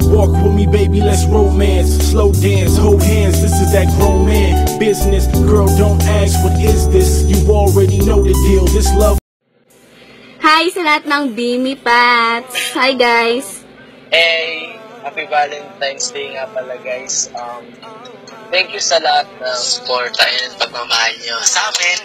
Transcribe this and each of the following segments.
Walk with me, baby, let's romance. Slow dance, hold hands, this is that grown man business. Girl, don't ask, what is this? You already know the deal, this love. Hi sa lahat ng Bimi Pats. Hi guys. Hey, happy Valentine's Day nga pala guys. Thank you sa lahat ng support and pagmamahal nyo sa amin.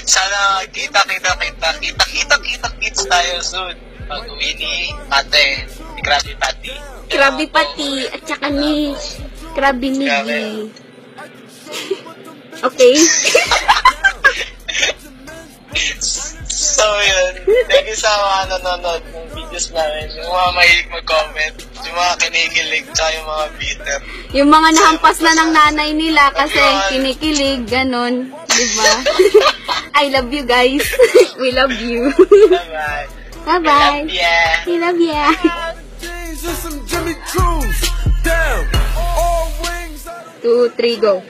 Sana kita-kits tayo soon. Pag-uwi ni ate, ni Krabby Patty. Krabby Patty, at saka ni Krabby Miggy. Okay. So yun, thank you sa mga nanonood ng videos namin. Yung mga mahilig mag-comment, yung mga kinikilig, tsaka yung mga bitter. Yung mga nahampas na ng nanay nila kasi kinikilig, ganun. Diba? I love you guys. We love you. Bye-bye. Bye-bye. We love ya. We love ya. 2, 3, go.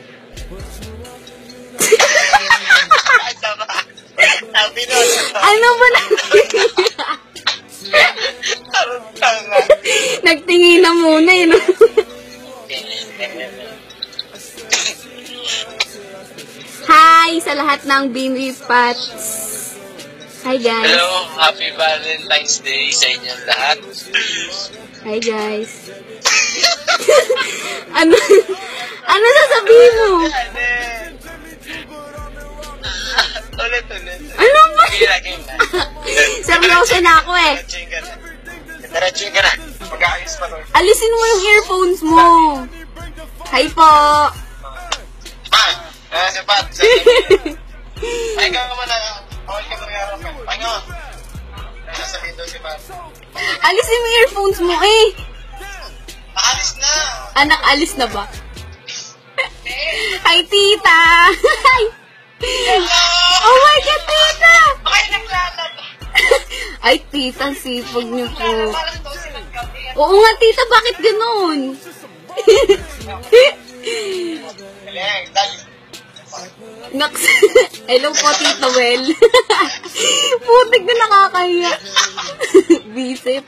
Ano ba natin? Nagtingin na muna eh, no? Hi sa lahat ng Bimi Pats. Hi guys. Hello, happy Valentine's Day sa inyong lahat. Hi guys. Ano sasabihin mo? Ulit. Ano ba? Seryoso na ako eh. Diretsuin ka na. Mag-aayos pa nun. Alisin mo yung earphones mo. Hi po. Sapat. Ay, ka naman na. Bawal ka mag-arapan. Pahinga. Nasa window si Pat. Alisin mo yung earphones mo eh. Nakalis na. Anak, alis na ba? Hi, tita. Hi. Oh my God, tita. Okay, naglalab. Ay, tita, sipag niyo po. Oo nga, tita, bakit ganun? Naks. Hello po, Tita Well. Putik na nakakahiya. Bisip.